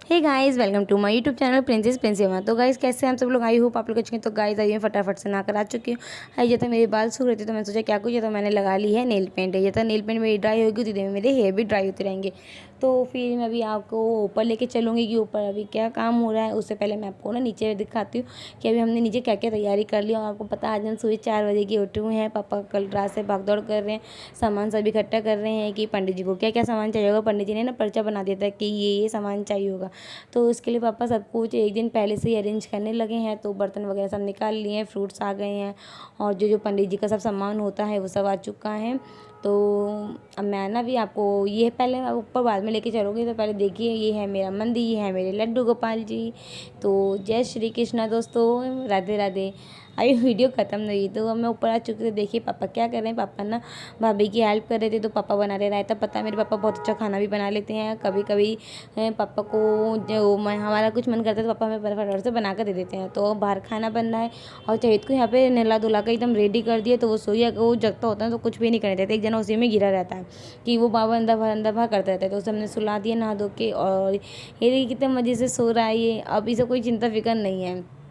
Hey guys, welcome to my YouTube channel princess प्रिंसेमा। तो guys, कैसे हैं हम सब लोग? आई होप आप लोग अच्छे हैं। तो गाइस आइए फटाफट से नहाकर आ चुकी हूँ। ये तो मेरे बाल सूख रहे थे तो मैंने सोचा क्या कुछ, तो मैंने लगा ली है नेल पेंट। ये तो नेल पेंट मेरी ड्राई होगी उतनी देर में मेरे हेयर भी ड्राई होते रहेंगे। तो फिर मैं अभी आपको ऊपर लेके चलूँगी कि ऊपर अभी क्या काम हो रहा है। उससे पहले मैं आपको ना नीचे दिखाती हूँ कि अभी हमने नीचे क्या क्या तैयारी कर ली। और आपको पता है आज हम सुबह 4 बजे की उठे हुए हैं। पापा कल रात से भाग दौड़ कर रहे हैं, सामान सब इकट्ठा कर रहे हैं कि पंडित जी को क्या क्या सामान चाहिए होगा। पंडित जी ने ना पर्चा बना दिया था कि ये सामान चाहिए होगा। तो उसके लिए पापा सब कुछ एक दिन पहले से ही अरेंज करने लगे हैं। तो बर्तन वगैरह सब निकाल लिए हैं, फ्रूट्स आ गए हैं और जो जो पंडित जी का सब सामान होता है वो सब आ चुका है। तो अब मैं ना भी आपको ये पहले ऊपर बाद में लेके चलूँगी। तो पहले देखिए, ये है मेरा मंदिर, ये है मेरे लड्डू गोपाल जी। तो जय श्री कृष्णा दोस्तों, राधे राधे। अभी वीडियो ख़त्म नहीं हुई तो अब मैं ऊपर आ चुकी थी। देखिए पापा क्या कर रहे हैं। पापा ना भाभी की हेल्प कर रहे थे। तो पापा बना रहे रायता। पता है मेरे पापा बहुत अच्छा खाना भी बना लेते हैं। कभी कभी पापा को जो हमारा कुछ मन करता है तो पापा हमें फटाफट से बना कर दे देते हैं। तो बाहर खाना बन रहा है और चहित को यहाँ पे नहला धुला कर एकदम रेडी कर दिया। तो वो सोया वो जगता होता है तो कुछ भी नहीं करने देते। एक जना उसी में गिरा रहता है कि वो बाबा अंदर बाहर करता रहता है। तो उसे हमने सुला दिया नहा धो के। और ये देखिए कितने मज़े से सो रहा है ये। अब इसे कोई चिंता फिक्र नहीं है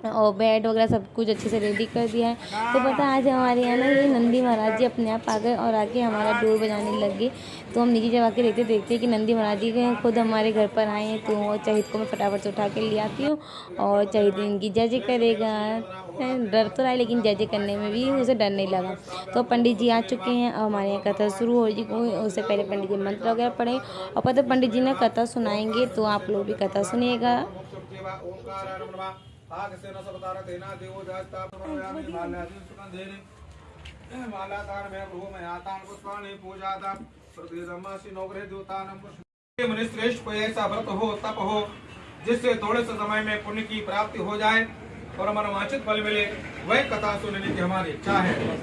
और बेड वगैरह सब कुछ अच्छे से रेडी कर दिया है। तो पता आज हमारे यहाँ ना ये नंदी महाराज जी अपने आप आ गए और आके हमारा डोर बजाने लग गए। तो हम नीचे जब आके देखते कि नंदी महाराज जी खुद हमारे घर पर आए हैं। तो चहित को मैं फटाफट से उठा के ले आती हूँ और चहित इनकी जय जय करेगा। डर तो रहा है लेकिन जय जय करने में भी उसे डर नहीं लगा। तो पंडित जी आ चुके हैं। अब हमारे यहाँ कथा शुरू हो जी। उससे पहले पंडित जी मंत्र वगैरह पढ़े और पता पंडित जी ने कथा सुनाएंगे। तो आप लोग भी कथा सुनिएगा। आगसेन सबतार तेना देवो जास्ता प्रणोयामि माल्यादि सुगंधेन मालातान में प्रभु में आतान पुष्पाणि पूजाता प्रतिदम्मासि नौग्रह देवतानम पुष्प। मुनि श्रेष्ठ कोई ऐसा व्रत हो, तप हो जिससे थोड़े से समय में पुण्य की प्राप्ति हो जाए और मनोवांछित फल मिले, वह कथा सुनने की हमारी इच्छा है।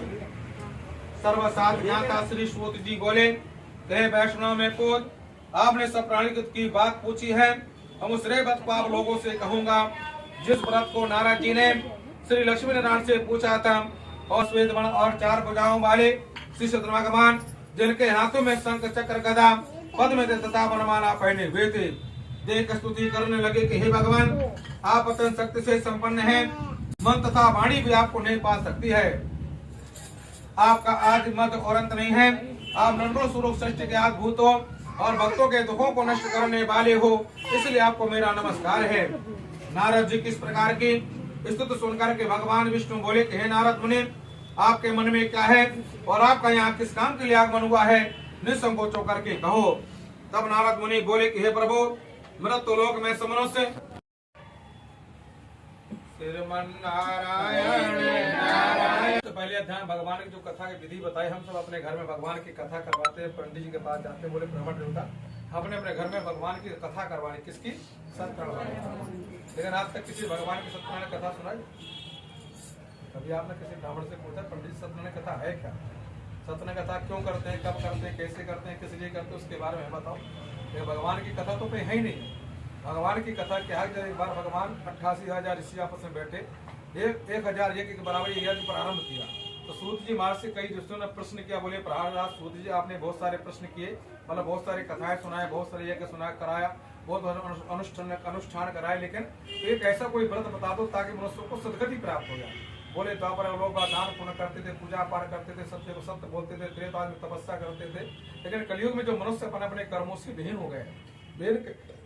सर्वसाध ज्ञाता श्री सूत जी बोले, कहे वैष्णव में कोत आपने सब प्राणी की बात पूछी है। हम उस रेवत को आप लोगों से कहूंगा जिस व्रत को नारद जी ने श्री लक्ष्मी नारायण से पूछा था। और श्वेत वर्ण और 4 भुजाओं वाले श्री चंद्रमा भगवान जिनके हाथों में शंख चक्र गदा पद्म तथा वनमाला पहने हुए थे, देख स्तुति करने लगे कि हे भगवान, आप अत्यंत शक्ति से संपन्न हैं। मन तथा वाणी भी आपको नहीं पा सकती है। आपका आदि मध्य और अंत नहीं है। आप नंदो स्वरूप सृष्टि के अद्भुत हो और भक्तों के दुखों को नष्ट करने वाले हो, इसलिए आपको मेरा नमस्कार है। नारद जी किस प्रकार की स्तुति सुनकर के भगवान विष्णु बोले कि हे नारद मुनि, आपके मन में क्या है और आपका यहाँ किस काम के लिए आगमन हुआ है, निसंकोच होकर के कहो। तब नारद मुनि बोले कि हे प्रभु, मृत्यु लोक में समनुष्य तो पहले अध्याय भगवान की जो कथा की विधि बताई। हम सब अपने घर में भगवान की कथा करवाते हैं। पंडित जी के पास जाते हैं, बोले ब्राह्मण देवता हमने अपने घर में भगवान की कथा करवानी। किसकी? सत्यनारायण। लेकिन आज तक किसी भगवान की सत्यनारायण कथा सुनाई? कभी आपने किसी ब्राह्मण से पूछा पंडित सत्यनारायण कथा है क्या? सत्यनारायण कथा क्यों करते हैं, कब करते हैं, कैसे करते हैं, किस लिए करते हैं, उसके बारे में बताओ। ये भगवान की कथा तो कोई है ही नहीं। भगवान की कथा क्या है? एक बार भगवान 88,000 ऋषि आपस में बैठे 1,001 के बराबर यज्ञ प्रारंभ किया। तो सूत जी महाराज से कई ऋषियों ने प्रश्न किया। बोले प्रहलाद सूत जी, आपने बहुत सारे प्रश्न किए, मतलब बहुत सारी कथाएं सुनाए, बहुत सारे यज्ञ सुनाया कराया, बहुत अनुष्ठान कराए, लेकिन एक ऐसा कोई व्रत बता दो ताकि मनुष्य को सदगति प्राप्त हो जाए। बोले द्वापर लोग दान पुण्य करते थे, पूजा पाठ करते थे, सत्य को सत्य बोलते थे, त्रेता में तपस्या करते थे, लेकिन कलयुग में जो मनुष्य अपने अपने कर्मों से विहीन हो गए। विहीन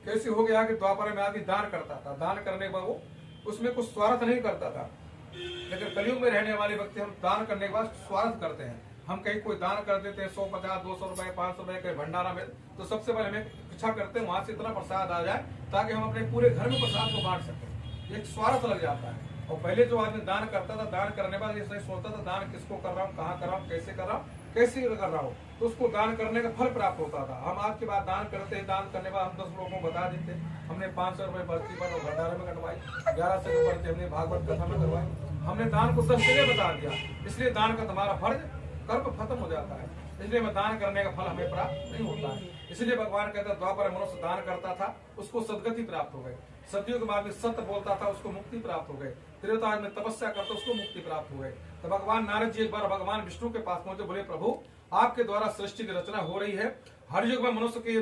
कैसे हो गया कि द्वापर में आदि दान करता था, दान करने के बाद वो उसमें कुछ स्वार्थ नहीं करता था। लेकिन कलयुग में रहने वाले व्यक्ति हम दान करने के बाद स्वार्थ करते हैं। हम कहीं कोई दान कर देते हैं 100, 50, 200 रुपए, 500 रुपए कहीं भंडारा में, तो सबसे पहले हमें इच्छा करते हैं वहां से इतना प्रसाद आ जाए ताकि हम अपने पूरे घर में प्रसाद को बांट सकें। एक स्वार्थ लग जाता है। और पहले जो आदमी दान करता था, दान करने के बाद ये सोचता था दान किसको कर रहा हूँ, कहाँ कर रहा हूँ, कैसे कर रहा हूँ, कैसे कर रहा हूँ, तो उसको दान करने का फल प्राप्त होता था। हम आज के बाद दान करते हैं, दान करने के बाद हम 10 लोगों को बता देते। हमने 500 रुपए बर्ती पर और भंडारे में कटवाई, 1100 रुपए बर्ती हमने भागवत कथा में करवाई। हमने दान को 10 जगह बता दिया, इसलिए दान का तुम्हारा फर्ज कर्म खत्म हो जाता है। इसलिए मैं दान करने का फल हमें प्राप्त नहीं होता है। इसलिए भगवान कहता है द्वापर मनुष्य दान करता था, उसको सदगति प्राप्त हो गई। सदियों के बाद में सत्य बोलता था, उसको मुक्ति प्राप्त हो गई। त्रेता में तपस्या करता, उसको मुक्ति प्राप्त हो गई। तो भगवान नारद जी एक बार भगवान विष्णु के पास पहुंचे, बोले प्रभु, आपके द्वारा सृष्टि की रचना हो रही है। हर युग में मनुष्य की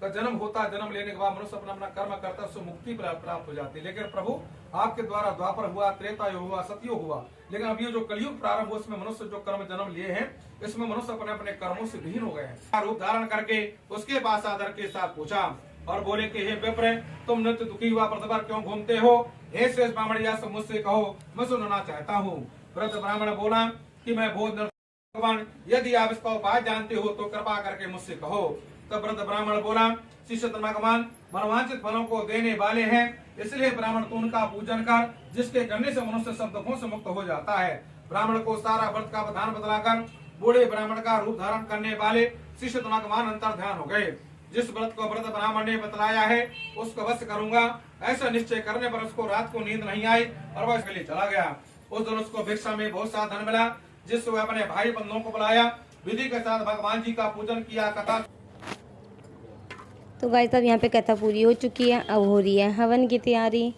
का जन्म होता है, जन्म लेने के बाद मनुष्य अपना अपना कर्म करता है, उससे मुक्ति प्राप्त हो जाती है। लेकिन प्रभु आपके द्वारा द्वापर हुआ, त्रेता युग हुआ, सतयुग हुआ, लेकिन अब ये जो कलयुग प्रारंभ हुआ, इसमें मनुष्य जो कर्म जन्म लिए हैं, इसमें मनुष्य अपने अपने कर्मों से विहीन हो गए हैं। रूप धारण करके उसके पास आदर के साथ पूछा और बोले कि हे विप्र, तुम नित्य दुखी हुआ प्रतिभर क्यों घूमते हो? हे शेष ब्राह्मण, या सब मुझसे कहो, मैं सुनना चाहता हूँ। वृद्ध ब्राह्मण बोला कि मैं बोध भगवान, यदि आप इसका उपाय जानते हो तो कृपा करके मुझसे कहो। तब वृद्ध ब्राह्मण बोला, शिष्य भगवान मनोवांछित फलों को देने वाले हैं, इसलिए ब्राह्मण तो उनका पूजन कर, जिसके करने से मनुष्य सब दुखों से मुक्त हो जाता है। ब्राह्मण को सारा व्रत का विधान बतलाकर बूढ़े ब्राह्मण का रूप धारण करने वाले शिष्य भगवान अंतर ध्यान हो गए। जिस व्रत को वृद्ध ब्राह्मण ने बतलाया है उसको वश करूंगा, ऐसा निश्चय करने पर उसको रात को नींद नहीं आई और वह इसके लिए चला गया। उस दिन उसको भिक्षा में बहुत सा धन मिला, जिससे वह अपने भाई बंधुओं को बुलाया, विधि के साथ भगवान जी का पूजन किया। कथा तो गाइस अब यहाँ पे कथा पूरी हो चुकी है, अब हो रही है हवन की तैयारी।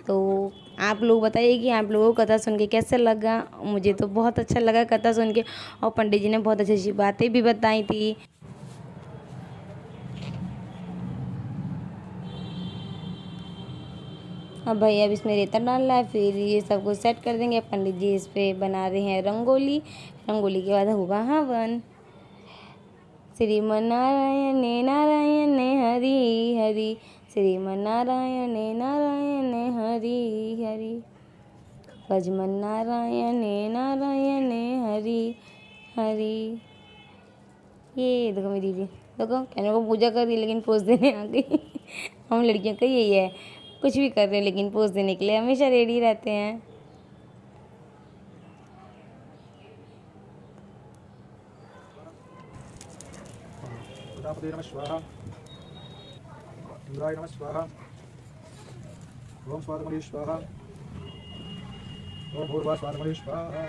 तो आप लोग बताइए कि आप लोगों को कथा सुन के कैसा लगा। मुझे तो बहुत अच्छा लगा कथा सुन के, और पंडित जी ने बहुत अच्छी अच्छी बातें भी बताई थी। अब भाई अब इसमें रेता डालना है, फिर ये सब कुछ सेट कर देंगे। पंडित जी इस पे बना रहे हैं रंगोली, रंगोली के बाद होगा हवन। श्रीमन्नारायण नारायण हरि हरि, श्रीमन्नारायण नारायण हरि हरि, भजमन नारायण नारायण हरि हरि। ये देखो मेरी दीदी, देखो कहने को पूजा कर रही लेकिन पोज देने आ गई। हम लड़कियों का यही है, कुछ भी कर रहे हैं लेकिन पोज देने के लिए हमेशा रेडी रहते हैं। प्रजापते नमः स्वाहा, इंद्राय नमः स्वाहा, ओम स्वाहा स्वाहा, ओम भूर्भुवः स्वाहा।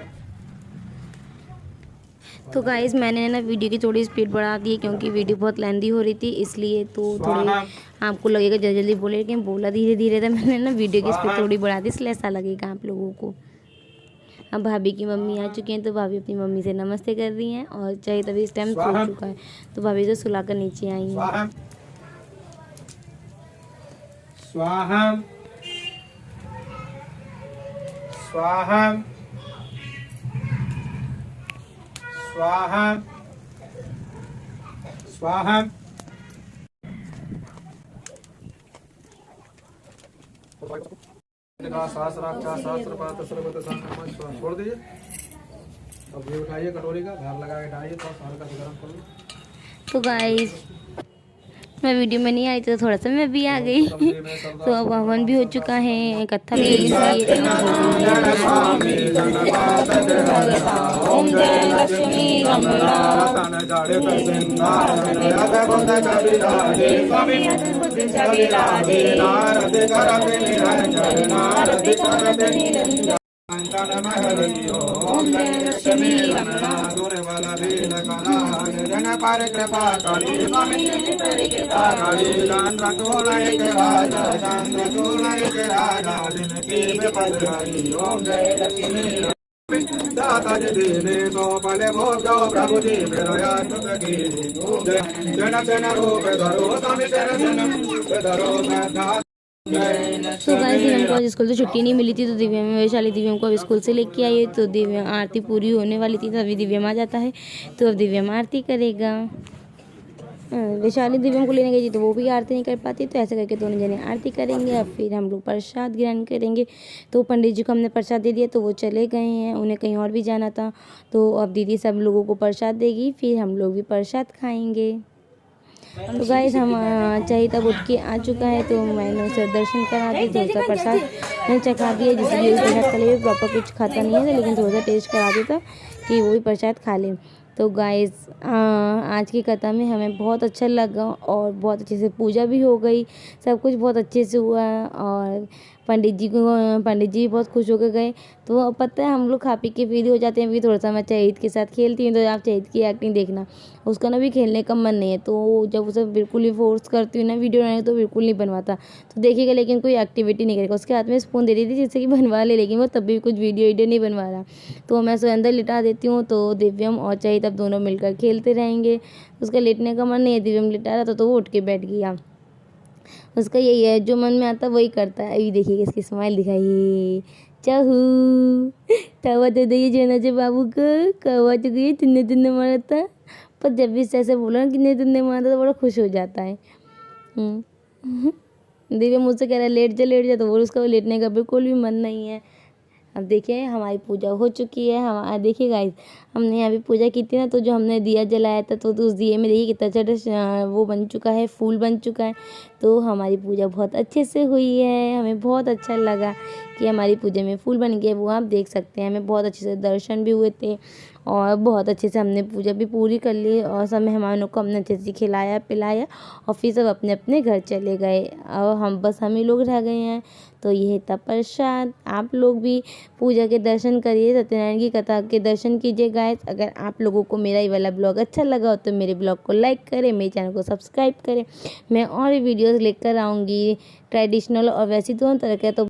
तो गाइस मैंने ना वीडियो की थोड़ी स्पीड बढ़ा दी है क्योंकि वीडियो बहुत लेंदी हो रही थी, इसलिए तो थोड़ी आपको लगेगा जल्दी जल्दी बोले, लेकिन बोला धीरे धीरे था। मैंने ना वीडियो की स्पीड थोड़ी बढ़ा दी, इसलिए ऐसा लगेगा आप लोगों को। अब भाभी की मम्मी आ चुकी हैं, तो भाभी अपनी मम्मी से नमस्ते कर रही हैं, और चाहे तभी इस टाइम सो चुका है, तो भाभी तो सुलाकर नीचे आई हैं। स्वाहा स्वाहा स्वाहा स्वाहा। छोड़ दीजिए। अब ये उठाइए कटोरी का, धार लगा के डालिए, तो सारा का गरम कर लो। तो गाइस मैं वीडियो में नहीं आई थी, तो थोड़ा सा मैं भी आ गई। तो अब हवन भी हो चुका है, कथा भी हो चुकी है। ओम जय लक्ष्मी दाता जी दीने तो पले भोग जाओ प्रभु जी मेरो याद की जन जन रूप धरो स्वामी शरण धरो मैं। तो गाइस दिव्यम को आज स्कूल से छुट्टी नहीं मिली थी, तो दिव्या में वैशाली दिव्यम को अब स्कूल से लेके आई है। तो दिव्या आरती पूरी होने वाली थी, तभी दिव्यम आ जाता है, तो अब दिव्यम आरती करेगा। वैशाली दिव्यम को लेने गई थी तो वो भी आरती नहीं कर पाती, तो ऐसे करके दोनों जने आरती करेंगे। अब फिर हम लोग प्रसाद ग्रहण करेंगे। तो पंडित जी को हमने प्रसाद दे दिया, तो वो चले गए हैं, उन्हें कहीं और भी जाना था। तो अब दीदी सब लोगों को प्रसाद देगी, फिर हम लोग भी प्रसाद खाएंगे। तो गाइस हम चाहिए तब उठ के आ चुका है, तो मैंने उसे दर्शन करा दी, थोड़ा सा प्रसाद मैंने चखा दिया। जिससे भी प्रसाद खा ले, प्रॉपर कुछ खाता नहीं है, लेकिन थोड़ा सा टेस्ट करा देता कि वो भी प्रसाद खा ले। तो गाइस आज की कथा में हमें बहुत अच्छा लगा, और बहुत अच्छे से पूजा भी हो गई, सब कुछ बहुत अच्छे से हुआ। और पंडित जी भी बहुत खुश होकर गए। तो पता है हम लोग खा पी के फ्री हो जाते हैं, फिर थोड़ा सा मैं चहित के साथ खेलती हूँ, तो आप चहित की एक्टिंग देखना, उसका ना भी खेलने का मन नहीं है, तो जब उसे बिल्कुल ही फोर्स करती हूँ ना वीडियो बनाने, तो बिल्कुल नहीं बनवाता। तो देखिएगा लेकिन कोई एक्टिविटी नहीं करेगा। उसके हाथ में स्पून दे दी थी जिससे कि बनवा ले, लेकिन वो तब भी कुछ वीडियो नहीं बनवा रहा। तो मैं उसे अंदर लिटा देती हूँ, तो दिव्यम और चहित तब दोनों मिलकर खेलते रहेंगे। उसका लेटने का मन नहीं है, दिव्यम लिटा रहा था तो वो उठ के बैठ गया। उसका यही है, जो मन में आता वही करता है। अभी देखिए इसकी स्माइल दिखाइए, चाहू तवा दे दे जनाजे बाबू को, कौवा तो गई तुन्ने तुन्ने मारा था। पर जब भी ऐसे बोला ना कि तुन्ने मारा तो बड़ा खुश हो जाता है। दिव्या मुझसे कह रहा है लेट जा, तो वो उसका लेटने का बिल्कुल भी मन नहीं है। अब देखिए हमारी पूजा हो चुकी है। हम देखिए गाइस, हमने यहाँ पे पूजा की थी ना, तो जो हमने दिया जलाया था तो उस दिए में देखिए कितना अच्छा वो बन चुका है, फूल बन चुका है। तो हमारी पूजा बहुत अच्छे से हुई है। हमें बहुत अच्छा लगा कि हमारी पूजा में फूल बन गए, वो आप देख सकते हैं। हमें बहुत अच्छे से दर्शन भी हुए थे और बहुत अच्छे से हमने पूजा भी पूरी कर ली और सब मेहमानों को हमने अच्छे से खिलाया पिलाया और फिर सब अपने अपने घर चले गए और हम ही लोग रह गए हैं। तो यह था प्रसाद। आप लोग भी पूजा के दर्शन करिए, सत्यनारायण की कथा के दर्शन कीजिए गाइस। अगर आप लोगों को मेरा ये वाला ब्लॉग अच्छा लगा हो तो मेरे ब्लॉग को लाइक करें, मेरे चैनल को सब्सक्राइब करें। मैं और भी वीडियोस लेकर आऊँगी, ट्रेडिशनल और वैसी दोनों तरह के। तो